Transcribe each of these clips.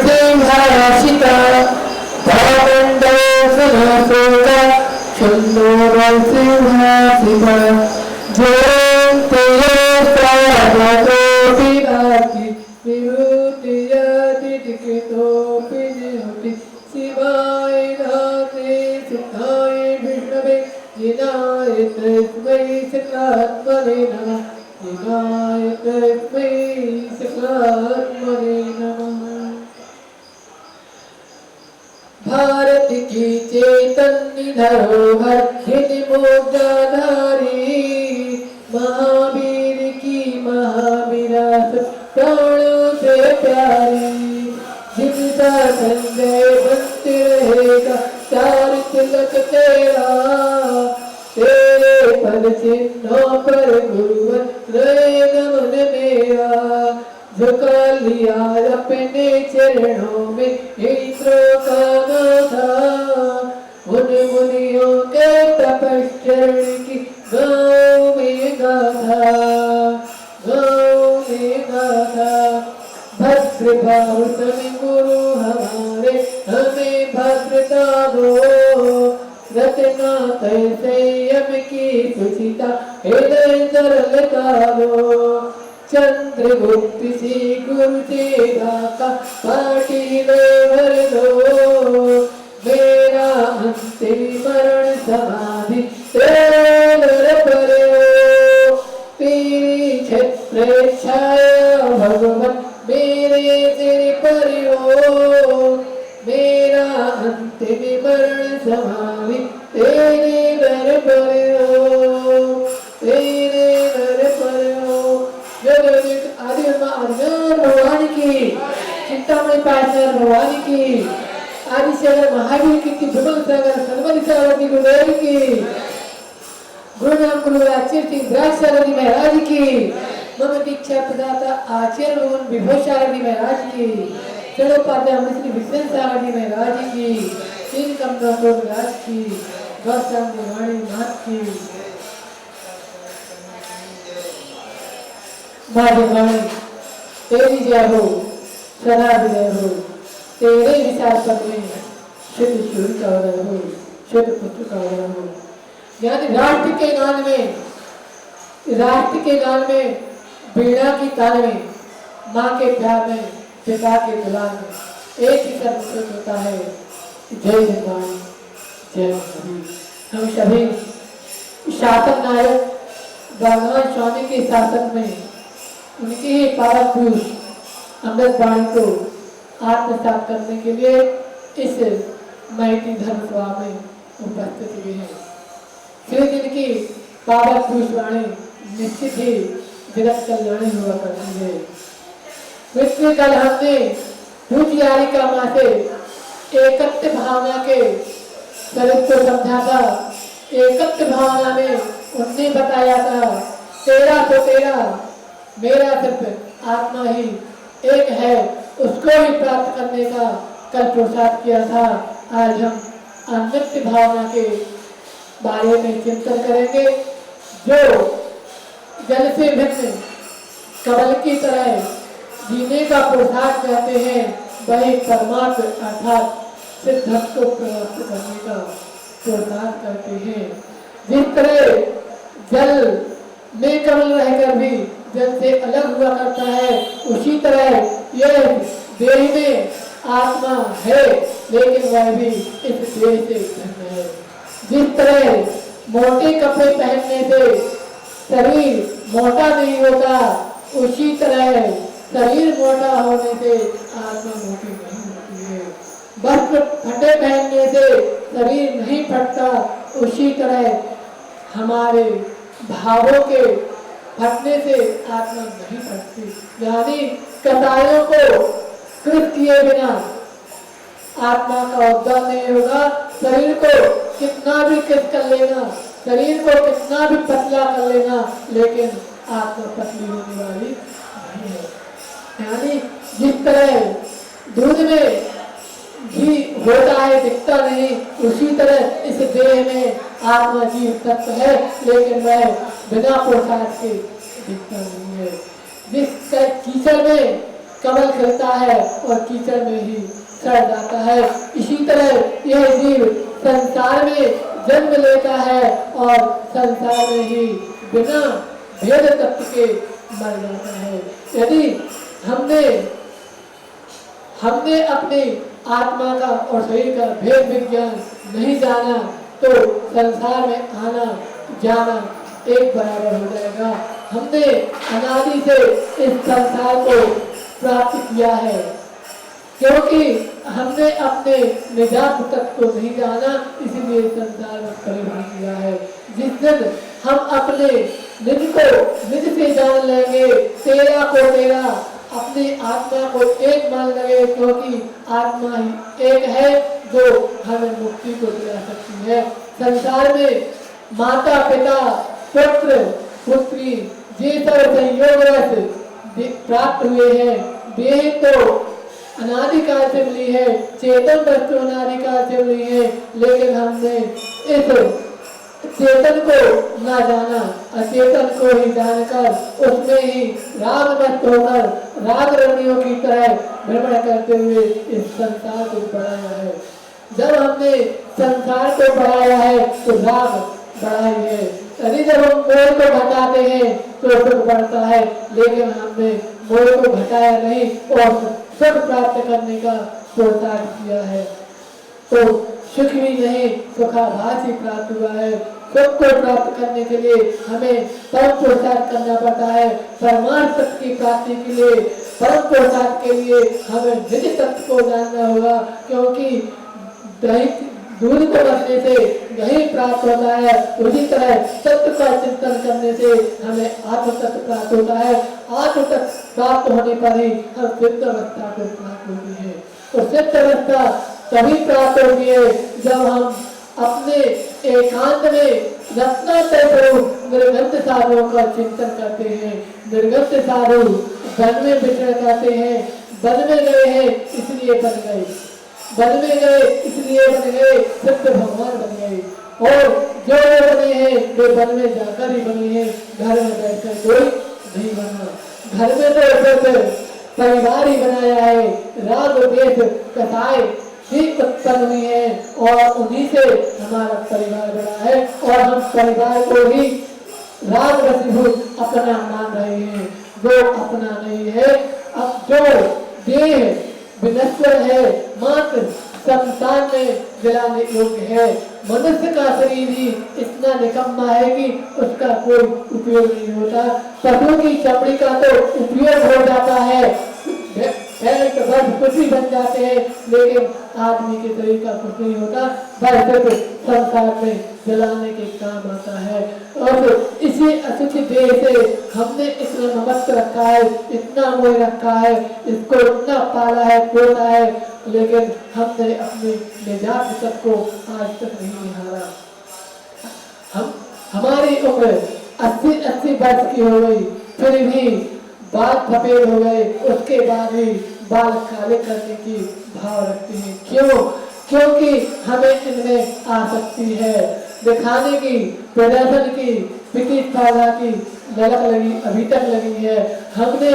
सिंहासिता धामण्डोसनसोगा सिंहासिता जयन्त्ययस्त्रादतोऽपि विभूतियतिटिकितोऽपि निहुति शिवाय नाथे सिद्धाय विष्णवे जिनाय तस्मै सकलात्मने नमः जिनाय तस्मै सकलात्मने नमः। भारत की चैतन्य धरोहर मोक्षाधारी महावीर की महाविरासत प्राणों से प्यारी जिनका संजय बनते रहेगा चार तिलक तेरा तेरे पद चिन्हों पर गुरुवर रहेगा मन मेरा झुका लिया अपने चरणों में इंद्रों का नाथा उन मुनियों के तपश्चरण की गाँव में गाथा भद्र भाव समी गुरु हमारे हमें भद्रता दो रचना संयम की सुचिता हृदय सरलता दो चंद्रगुप्त श्री गुरु सेवा का पाटी भर दो मेरा अंतिम मरण समाधि तेरे पर तेरी छत्र छाया भगवान मेरे सिर पर मेरा अंतिम मरण समाधि तेरे दर पर तेरे दर पर आदि भगवान की चिंतामणि पाटन भगवान की आदि शंकर महावीर की विमल सागर सनमणि सागर गुरुदेव की गुरु नाम गुरु आचार्य द्राक्षारणी महाराज की मम दीक्षा प्रदाता आचार्य मोहन विभूषारणी महाराज की चरणोपाध्याय श्री विष्णु सारणी महाराज की तीन कमरा महाराज की गौतम देवाणी नाथ की माधवाणी तेरी जय हो सदा विजय हो तेरे विचार पद में शुद्ध सूर्य का उदय हो शुद्ध पुत्र का उदय हो यानी राष्ट्र के गान में बीड़ा की ताल में माँ के प्यार में पिता के दुलार में एक ही सर्वश्रेष्ठ होता है जय भगवान जय महावीर। हम सभी शासन नायक भगवान स्वामी के शासन में उनके ही पावन पुरुष अमृत वाणी को आत्मसात करने के लिए इस महती धर्म सभा में उपस्थित हुए हैं। श्री दिन की पावन पुरुष वाणी निश्चित ही जगत कल्याणी हुआ करती है। पिछले कल हमने पूज्यारी का माँ से एकत्व भावना के स्वरूप को समझा था। एकत्व भावना में उनने बताया था तेरा तो तेरा मेरा सिर्फ आत्मा ही एक है, उसको ही प्राप्त करने का कल प्रसाद किया था। आज हम अनित्य भावना के बारे में चिंतन करेंगे। जो जल से भिन्न कमल की तरह जीने का पुरुषार्थ करते हैं वही परमात्मा अर्थात सिद्धत्व को प्राप्त करने का पुरुषार्थ करते हैं। जिस तरह जल में कमल रहकर भी जल से अलग हुआ करता है, उसी तरह यह देह में आत्मा है लेकिन वह भी इस देह से भिन्न है। जिस तरह मोटे कपड़े पहनने से शरीर मोटा नहीं होता, उसी तरह शरीर मोटा होने से आत्मा मोटी नहीं होती है। वस्त्र फटे पहनने से शरीर नहीं फटता, उसी तरह हमारे भावों के फटने से आत्मा नहीं फटती। यानी कसायों को कृत किए बिना आत्मा का उद्धार नहीं होगा। शरीर को कितना भी कृत कर लेना, शरीर को कितना भी पतला कर लेना, लेकिन आत्मा पतली होने वाली नहीं है। यानी जिस तरह दूध में घी होता है दिखता नहीं, उसी तरह इस देह में आत्मा जीव तत्व है लेकिन वह बिना पुरुषार्थ के दिखता नहीं है। जिस कीचड़ में कमल खिलता है और कीचड़ में ही सड़ जाता है। इसी तरह यह जीव संसार में जन्म लेता है और संसार में ही बिना भेद तत्व के मर जाता है। यदि हमने अपनी आत्मा का और शरीर का भेद विज्ञान नहीं जाना तो संसार में आना जाना एक बराबर हो जाएगा। हमने अनादि से इस संसार को प्राप्त किया है क्योंकि हमने अपने निजात तत्व को नहीं जाना, इसीलिए संसार में परिभ्रम किया है। जिस दिन हम अपने निज को निज से जान लेंगे, तेरा को तेरा, अपनी आत्मा को एक मान लगे, क्योंकि आत्मा ही एक है जो हमें मुक्ति को दिला सकती है। संसार में माता पिता पुत्र पुत्री ये सब संयोग रस प्राप्त हुए हैं। देह तो अनादिकाल से मिली है, चेतन वस्तु अनादिकाल से मिली है, लेकिन हमने इस चेतन को न जाना, अचेतन को ही जानकर उसमें ही राग मस्त होकर राग रमणियों की तरह भ्रमण करते हुए इस संसार को बढ़ाया है। जब हमने संसार को बढ़ाया है तो राग बढ़ाई है। यदि जब हम मोह को घटाते हैं तो सुख बढ़ता है, लेकिन हमने मोह को घटाया नहीं और सुख प्राप्त करने का प्रोत्साहन किया है, तो सुख भी नहीं सुखाभास ही प्राप्त हुआ है। सुख को प्राप्त करने के लिए हमें परम पुरुषार्थ करना पड़ता है। परमार्थ तत्व की प्राप्ति के लिए, परम पुरुषार्थ के लिए हमें निज तत्व को जानना होगा, क्योंकि दूध को रखने से दही प्राप्त होता है, उसी तरह तत्व का चिंतन करने से हमें आत्म तत्व प्राप्त होता है। आत्म तत्व प्राप्त होने पर ही हम सिद्ध अवस्था को प्राप्त होती है। और सिद्ध अवस्था तभी प्राप्त होती है जब हम अपने एकांत में रत्नात्रय स्वरूप निर्गत साधुओं का चिंतन करते हैं। निर्गत साधु वन में विचरण करते हैं, वन में गए हैं इसलिए बन गए, वन में गए इसलिए बन गए, सिद्ध भगवान बन गए। और जो बने हैं वे वन में जाकर ही बने हैं, घर में बैठकर कोई नहीं बना। घर में तो सिर्फ परिवार ही बनाया है, राग द्वेष कथाएं ही उत्पन्न हुई है और उन्हीं से हमारा परिवार बना है, और हम परिवार को ही राग वशीभूत अपना मान रहे हैं, जो अपना नहीं है। अब जो देह विनश्वर है, मात्र संतान में जलाने योग्य है। मनुष्य का शरीर ही इतना निकम्मा है कि उसका कोई उपयोग नहीं होता। पशु की चमड़ी का तो उपयोग हो जाता है, कुछ भी बन जाते हैं, लेकिन आदमी के शरीर का कुछ नहीं होता, बस संसार में जलाने के काम आता है। और इसी अशुद्ध देह से हमने इतना ममत्व रखा है, इतना मोह रखा है, इसको इतना पाला है, पोता है, लेकिन हमने अपने निजात तक को आज तक नहीं निहारा। हमारी उम्र 80 वर्ष की हो गई, फिर भी बाल सफेद हो गए, उसके बाद भी बाल काले करने की भाव रखते हैं। क्यों? क्योंकि हमें इनमें आसक्ति है, दिखाने की, प्रदर्शन की, प्रतिस्पर्धा की ललक लगी, अभी तक लगी है। हमने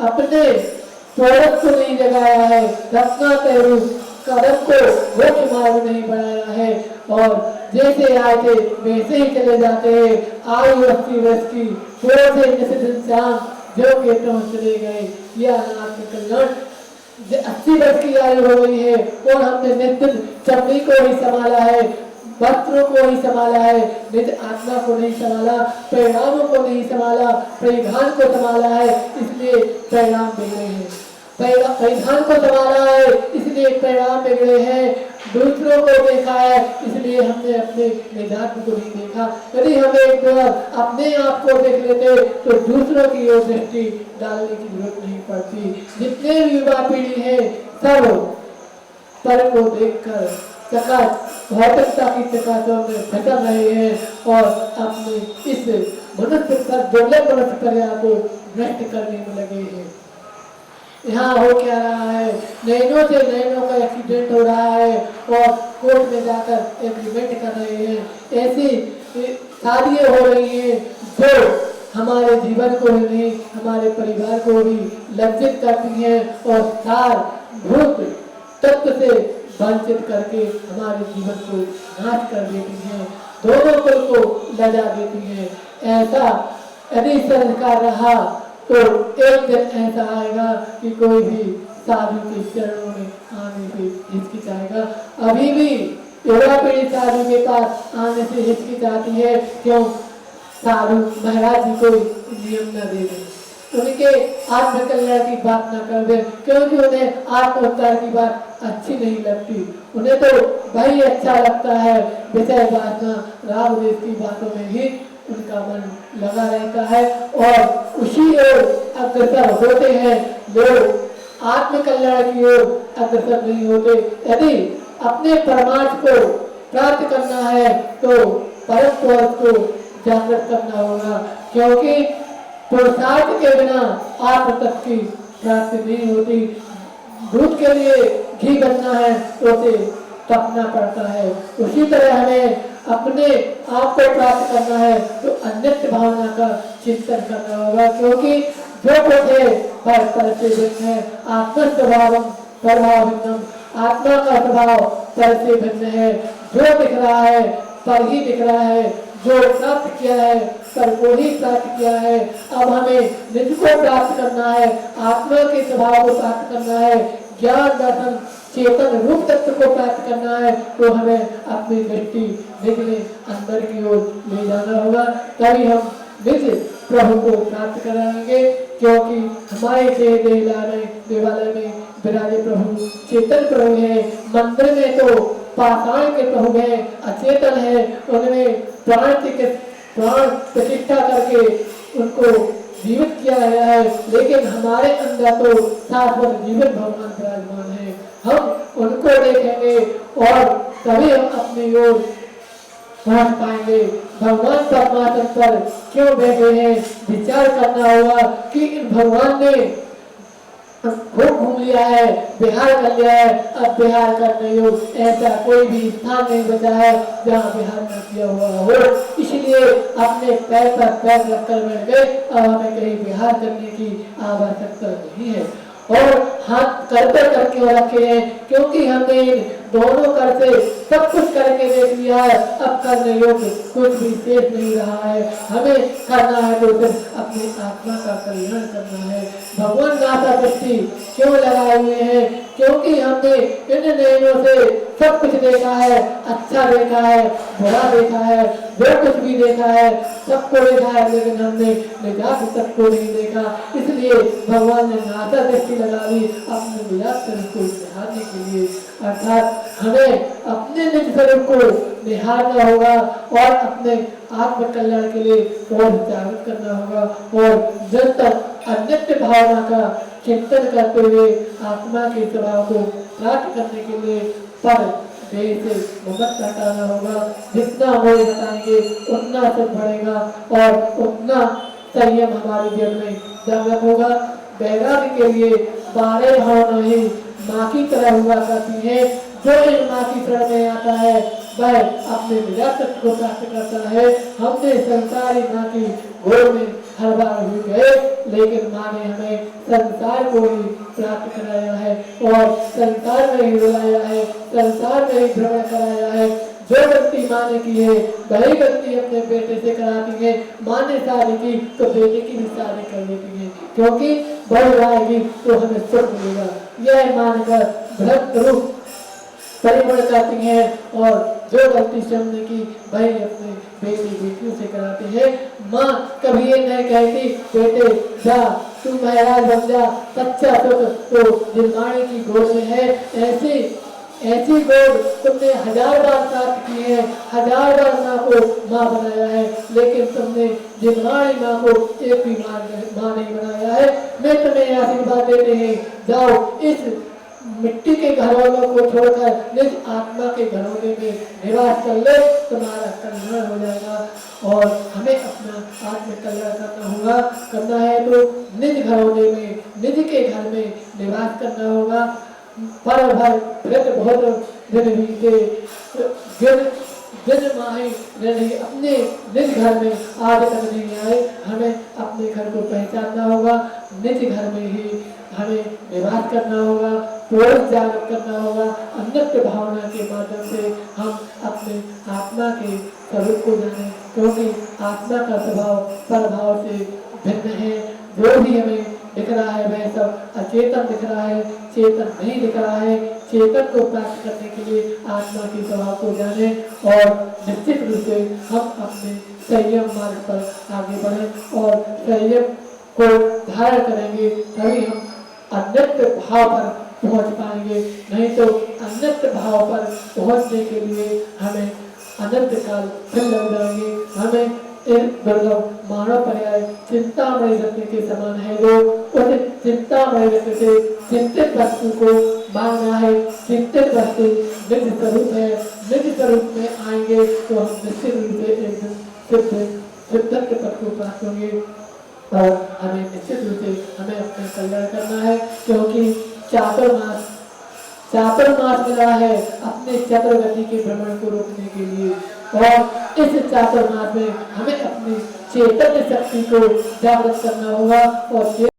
अपने प्रोडक्ट को नहीं जगाया है, रत्नात्रय रूप कदम को मोक्ष मार्ग नहीं बनाया है, और जैसे आए थे वैसे ही चले जाते हैं। आयु 80 वर्ष की पूरे से निश्चित शाम जो के चले गए, यह अनाथ कल्याण 80 वर्ष की आयु हो गई है, और हमने नित्य चमड़ी को ही संभाला है, वस्त्रों को ही संभाला है, निज आत्मा को नहीं संभाला, परिणामों को नहीं संभाला, परिधान को संभाला है, इसलिए परिणाम बिगड़े हैं। परिधान को संभाला है इसलिए परिणाम बिगड़े हैं। दूसरों को देखा है इसलिए हमने अपने निजात को नहीं देखा। यदि हम एक बार अपने आप को देख लेते तो दूसरों की ओर दृष्टि डालने की जरूरत नहीं पड़ती। जितने भी युवा पीढ़ी है सब पर को देखकर भौतिकता की चकाचौंध में फंस रहे हैं और अपने इस मनुष्य पर दुर्लभ मनुष्य पर्याय को नष्ट करने में लगे हैं। यहाँ हो क्या रहा है, नैनों से नैनों का एक्सीडेंट हो रहा है और कोर्ट में जाकर एग्रीमेंट कर रहे हैं। ऐसी शादियाँ हो रही हैं जो हमारे जीवन को ही नहीं, हमारे परिवार को भी लज्जित करती हैं और सार भूत तत्व से वंचित करके हमारे जीवन को नाश कर देती हैं, दोनों कुल को लजा देती हैं। ऐसा यदि संस्कार रहा तो एक दिन ऐसा आएगा कि कोई भी साधु के चरणों में आने से हिचकिचाएगा। अभी भी युवा पीढ़ी साधु के पास आने से हिचकिचाती है, क्यों? साधु महाराज जी को नियम न दे दें, उनके आत्मकल्याण की बात न कर दे, क्योंकि उन्हें आत्मोद्धार की बात अच्छी नहीं लगती। उन्हें तो वही अच्छा लगता है, विषय वासना राग देश की बातों में ही उनका मन लगा रहता है और उसी ओर अग्रसर होते हैं। लोग आत्मकल्याण की ओर अग्रसर नहीं होते। यदि अपने परमार्थ को प्राप्त करना है तो परम तत्व को जागृत करना होगा, क्योंकि पुरुषार्थ के बिना आत्म तत्व की प्राप्ति नहीं होती। दूध के लिए घी बनना है तो उसे तपना पड़ता है, उसी तरह हमें अपने आप को प्राप्त करना है तो अन्यत्र भावना का चिंतन करना होगा, क्योंकि जो कुछ है वह पर से भिन्न है। आत्म स्वभाव प्रभाव भिन्नम, आत्मा का स्वभाव पर से भिन्न है। जो दिख रहा है पर ही दिख रहा है, जो प्राप्त किया है पर को ही प्राप्त किया है। अब हमें निज को प्राप्त करना है, आत्मा के स्वभाव को प्राप्त करना है, ज्ञान दर्शन चेतन रूप तत्व को प्राप्त करना है, तो हमें अपनी दृष्टि निज में अंदर की ओर ले जाना होगा, तभी हम निज प्रभु को प्राप्त कराएंगे। क्योंकि हमारे देवालय में विराजे प्रभु चेतन प्रभु है, मंदिर में तो पाषाण के प्रभु है, अचेतन है, उनमें प्राण प्रतिष्ठा करके उनको जीवित किया गया है, लेकिन हमारे अंदर तो शाश्वत जीवन भगवान विराजमान है। हम उनको देखेंगे और तभी हम अपनी ओर पहुंच पाएंगे। भगवान परमात्मा पर क्यों बैठे हैं, विचार करना होगा कि इन भगवान ने खूब घूम लिया है, बिहार कर लिया है, अब बिहार करने योग ऐसा कोई भी स्थान नहीं बचा है जहाँ बिहार न किया हुआ हो। इसलिए अपने पैर पर पैर रखकर बैठ गए, अब हमें कहीं बिहार करने की आवश्यकता नहीं है। और हाथ कर पे करके रखे हैं, क्योंकि हमने दोनों कर से सब कुछ करके देख लिया है, अब करने योग्य कुछ भी शेष नहीं रहा है। हमें करना है तो सिर्फ अपनी आत्मा का कल्याण करना है। भगवान नाथा दृष्टि क्यों लगाए हुए हैं, क्योंकि हमने इन नियमों से सब कुछ देखा है, अच्छा देखा है, बुरा देखा है, जो कुछ भी देखा है सबको देखा है, लेकिन हमने निजात तक को नहीं देखा। इसलिए भगवान ने नाथा दृष्टि लगा ली अपने निजात स्वरूप को निहारने के लिए, अर्थात हमें अपने निज स्वरूप को निहारना होगा और अपने आत्म कल्याण के लिए और जागृत करना होगा। और जब तक अन्यत्र भावना का चिंतन करते हुए आत्मा के स्वभाव को प्राप्त करने के लिए पर देह से मुक्त हटाना होगा। जितना मोह हटाएंगे उतना सुख बढ़ेगा और उतना संयम हमारे जीवन में जागृत होगा। वैराग्य के लिए 12 भावना ही माँ की तरह हुआ करती है। जो इन माँ की शरण में आता है वह अपने निजात को प्राप्त करता है। हमने संसारी माँ की गोद में हर बार भी गए, लेकिन माँ ने हमें संसार को ही प्राप्त कराया है और संसार में ही रुलाया है, संसार में ही भ्रमण कराया है। जो गलती माँ ने की है वही गलती अपने बेटे से कराती है। माँ ने शादी की तो बेटे की भी शादी कर देती है, क्योंकि बढ़ आएगी तो हमें सुख मिलेगा। यह मानकर भ्रम रूप परिमण करती हैं और जो गलती से हमने की वही अपने बेटी बेटियों से कराते हैं। माँ कभी ये नहीं कहती बेटे जा तू महाराज बन जा, सच्चा सुख तो दिलवाणी की गोद में है। ऐसी गोद तुमने 1000 बार प्राप्त की है, 1000 बार माँ को माँ बनाया है, लेकिन तुमने दिलवाणी माँ को एक भी माँ नहीं बनाया है। मैं तुम्हें आशीर्वाद देते हैं, जाओ इस मिट्टी के घरौलों को छोड़कर निज आत्मा के घरौले में निवास कर ले, तुम्हारा कल्याण हो जाएगा। और हमें अपना आत्म कल्याण करना है तो निज घरौले में, निज के घर में निवास करना होगा। पर भर व्रत बहुत दिन बीते, दिन माही रही अपने निज घर में आज तक नहीं आए। हमें अपने घर को पहचानना होगा, निज घर में ही हमें विवाह करना होगा, पूर्ण जागृत करना होगा। अन्यत्र भावना के माध्यम से हम अपने आत्मा के स्वरूप को जाने, क्योंकि आत्मा का स्वभाव प्रभाव से भिन्न है। जो भी हमें दिख रहा है वह सब अचेतन दिख रहा है, चेतन नहीं दिख रहा है। चेतन को प्राप्त करने के लिए आत्मा के स्वभाव को जाने और निश्चित रूप से हम अपने संयम मार्ग पर आगे बढ़े और संयम को धारण करेंगे, तभी हम अन्यत्र भाव पर पहुंच पाएंगे। नहीं तो अन्यत्र भाव पर पहुंचने के लिए हमें अनंत काल फिर लग जाएंगे। हमें एक दुर्लभ मानव पर्याय चिंतामणि रत्न के समान है, जो उस चिंतामणि रत्न से चिंतित वस्तु को मांगना है। चिंतित वस्तु निज स्वरूप है, निज स्वरूप में आएंगे तो हम निश्चित रूप से एक दिन सिद्धत्व पद को प्राप्त होंगे। और हमें निश्चित रूप से हमें अपना कल्याण करना है, क्योंकि चातुर्मास मिला है अपने चतुर्गति के भ्रमण को रोकने के लिए। और इस चातुर्मास में हमें अपनी चैतन्य शक्ति को जागृत करना होगा और